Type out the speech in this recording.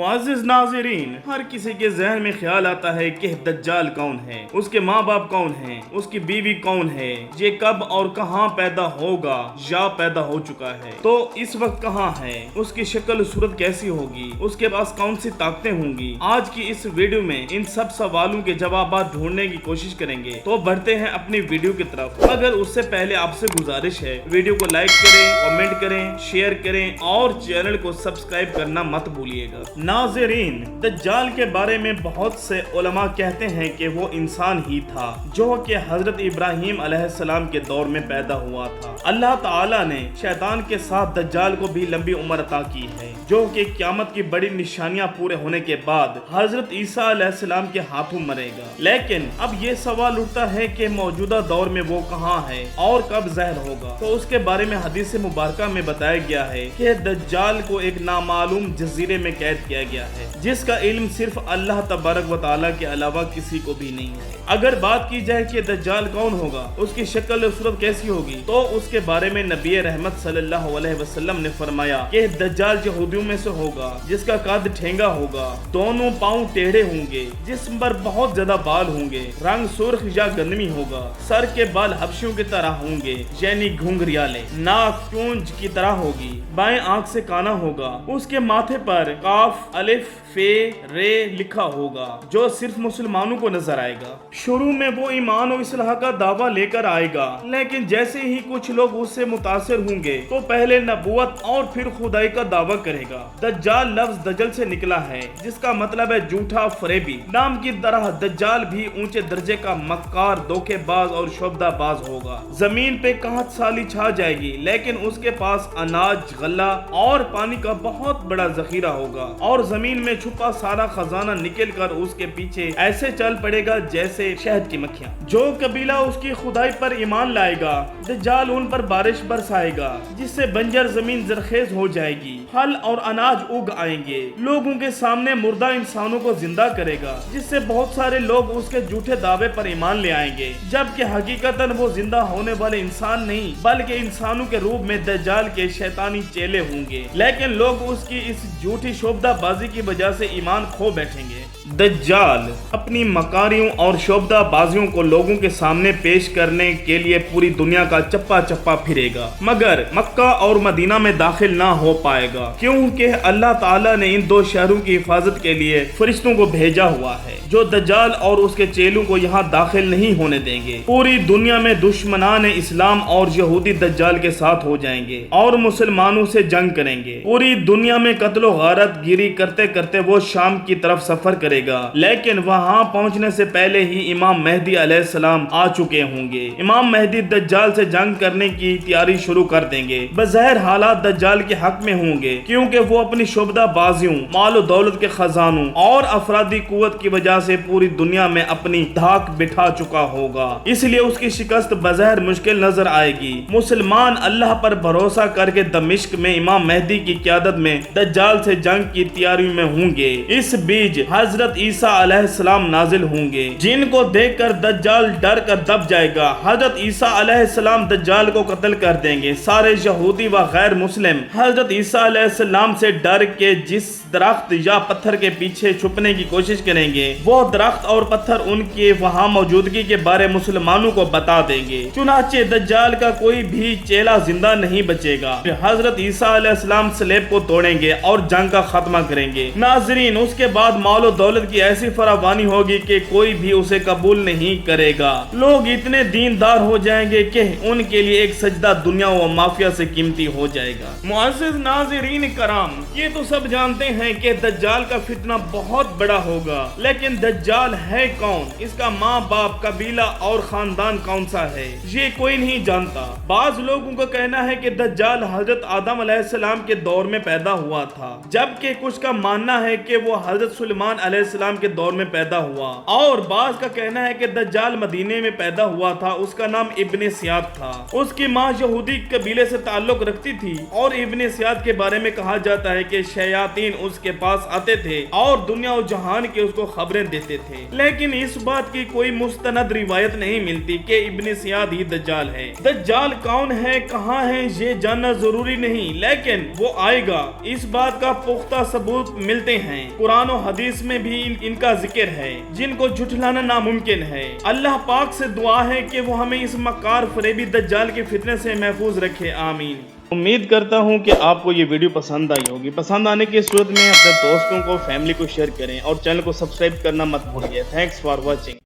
मुअज़्ज़िज़ नाज़रीन, हर किसी के ज़हन में ख्याल आता है कि दज्जाल कौन है, उसके माँ बाप कौन हैं, उसकी बीवी कौन है, ये कब और कहाँ पैदा होगा या पैदा हो चुका है, तो इस वक्त कहाँ है, उसकी शक्ल सूरत कैसी होगी, उसके पास कौन सी ताकतें होंगी। आज की इस वीडियो में इन सब सवालों के जवाब ढूंढने की कोशिश करेंगे। तो बढ़ते हैं अपनी वीडियो की तरफ, मगर उससे पहले आपसे गुजारिश है वीडियो को लाइक करें, कमेंट करें, शेयर करें और चैनल को सब्सक्राइब करना मत भूलिएगा। नाज़रीन, दज्जाल के बारे में बहुत से उलमा कहते हैं कि वो इंसान ही था जो कि हजरत इब्राहीम अलैहिस्सलाम के दौर में पैदा हुआ था। अल्लाह ताला ने शैतान के साथ दज्जाल को भी लंबी उम्र अता की है, जो कि क़यामत की बड़ी निशानियां पूरे होने के बाद हजरत ईसा अलैहिस्सलाम के हाथों मरेगा। लेकिन अब ये सवाल उठता है कि मौजूदा दौर में वो कहाँ है और कब ज़ाहिर होगा। तो उसके बारे में हदीस मुबारका में बताया गया है कि दज्जाल को एक नामालूम जजीरे में कैद किया गया है, जिसका इल्म सिर्फ अल्लाह तबारक व तआला के अलावा किसी को भी नहीं है। अगर बात की जाए कि दज्जाल कौन होगा, उसकी शक्ल सूरत कैसी होगी, तो उसके बारे में नबी रहमत सल्लल्लाहु अलैहि वसल्लम ने फरमाया कि दज्जाल यहूदियों में से होगा, जिसका कद ठेंगा होगा, दोनों पाँव टेढ़े होंगे, जिस्म पर बहुत ज्यादा बाल होंगे, रंग सुर्ख या गंदमी होगा, सर के बाल हबशियों की तरह होंगे यानी घुंघरियाले, नाक चूंज की तरह होगी, बाएं आंख से काना होगा, उसके माथे पर काफ अलिफ फे रे लिखा होगा जो सिर्फ मुसलमानों को नजर आएगा। शुरू में वो ईमान और इस्लाह का दावा लेकर आएगा, लेकिन जैसे ही कुछ लोग उससे मुतासिर होंगे तो पहले नबूवत और फिर खुदाई का दावा करेगा। दज्जाल लफ्ज दजल से निकला है, जिसका मतलब है झूठा फरेबी। नाम की तरह दज्जाल भी ऊंचे दर्जे का मक्कार, धोखेबाज और शोबदाबाज होगा। जमीन पे कहत साली छा जाएगी, लेकिन उसके पास अनाज, गल्ला और पानी का बहुत बड़ा जखीरा होगा और जमीन में छुपा सारा खजाना निकल कर उसके पीछे ऐसे चल पड़ेगा जैसे शहद की मक्खियां। जो कबीला उसकी खुदाई पर ईमान लाएगा, दज्जाल उन पर बारिश बरसाएगा, जिससे बंजर जमीन जरखेज हो जाएगी, फल और अनाज उग आएंगे, लोगों के सामने मुर्दा इंसानों को जिंदा करेगा, जिससे बहुत सारे लोग उसके झूठे दावे पर ईमान ले आएंगे, जबकि हकीकतन वो जिंदा होने वाले इंसान नहीं बल्कि इंसानों के रूप में दज्जाल के शैतानी चेले होंगे। लेकिन लोग उसकी इस झूठी शोबदाबाजी की वजह से ईमान खो बैठेंगे। दज्जाल अपनी मकारियों और शोबदाबाजियों को लोगों के सामने पेश करने के लिए पूरी दुनिया का चप्पा चप्पा फिरेगा, मगर मक्का और मदीना में दाखिल ना हो पाएगा, क्योंकि अल्लाह ताला ने इन दो शहरों की हिफाजत के लिए फरिश्तों को भेजा हुआ है, जो दज्जाल और उसके चेलों को यहाँ दाखिल नहीं होने देंगे। पूरी दुनिया में दुश्मनान इस्लाम और यहूदी दज्जाल के साथ हो जाएंगे और मुसलमानों से जंग करेंगे। पूरी दुनिया में कत्लो गारत गिरी करते करते वो शाम की तरफ सफर करेगा, लेकिन वहां पहुंचने से पहले ही इमाम मेहदी अलैहिस्सलाम आ चुके होंगे। इमाम मेहदी दज्जाल से जंग करने की तैयारी शुरू कर देंगे। बज़ाहिर हालात दज्जाल के हक में होंगे, क्योंकि वो अपनी शोबदाबाजियों, मालो दौलत के खजानों और अफरादी कुव्वत की वजह से पूरी दुनिया में अपनी धाक बिठा चुका होगा, इसलिए उसकी शिकस्त बज़ाहिर मुश्किल नजर आएगी। मुसलमान अल्लाह पर भरोसा करके दमिश्क में इमाम मेहदी की क़यादत में दज्जाल से जंग की तैयारी में होंगे। इस बीच हजरत ईसा अलैहिस्सलाम नाजिल होंगे, जिनको देखकर दज्जाल डर कर दब जाएगा। हजरत ईसा अलैहिस्सलाम दज्जाल को कत्ल कर देंगे। सारे यहूदी व गैर मुस्लिम हजरत ईसा अलैहिस्सलाम से डर के जिस दरख्त या पत्थर के पीछे छुपने की कोशिश करेंगे, वो दरख्त और पत्थर उनके वहां मौजूदगी के बारे मुसलमानों को बता देंगे। चुनाचे दज्जाल का कोई भी चेला जिंदा नहीं बचेगा। हजरत ईसा अलैहिस्सलाम स्लेब को तोड़ेंगे और जंग का खात्मा करेंगे। नाज़रीन, उसके बाद मालो दौलत की ऐसी फरावानी होगी कि कोई भी उसे कबूल नहीं करेगा। लोग इतने दीनदार हो जाएंगे कि उनके लिए एक सजदा दुनिया व माफिया से कीमती हो जाएगा। मुअज़्ज़िज़ नाज़रीन कराम, ये तो सब जानते हैं कि दज्जाल का फितना बहुत बड़ा होगा, लेकिन दज्जाल है कौन, इसका माँ बाप, कबीला और खानदान कौन सा है, ये कोई नहीं जानता। बाज लोगों का कहना है कि दज्जाल हजरत आदम अलैहिस्सलाम के दौर में पैदा हुआ था, जबकि कुछ का मानना है कि वो हजरत सुलेमान अलैहिस्सलाम के दौर में पैदा हुआ, और बाज का कहना है कि दज्जाल मदीने में पैदा हुआ था। उसका नाम इब्ने सियाद था। उसकी माँ यहूदी कबीले से ताल्लुक रखती थी और इब्ने सियाद के बारे में कहा जाता है कि शयातीन उसके पास आते थे और दुनिया और जहान के उसको खबरें देते थे, लेकिन इस बात की कोई मुस्तनद रिवायत नहीं मिलती कि इब्ने सियाद ही दज्जाल है। दज्जाल कौन है, कहाँ है, ये जानना जरूरी नहीं, लेकिन वो आएगा, इस बात का पुख्ता सबूत सबूत मिलते हैं। कुरान और हदीस में भी इनका जिक्र है, जिनको झुठलाना नामुमकिन है। अल्लाह पाक से दुआ है कि वो हमें इस मकार फरेबी दज्जाल के फितने से महफूज रखे, आमीन। उम्मीद करता हूँ कि आपको ये वीडियो पसंद आई होगी। पसंद आने की सूरत में अपने दोस्तों को, फैमिली को शेयर करें और चैनल को सब्सक्राइब करना मत भूलिए। Thanks for watching.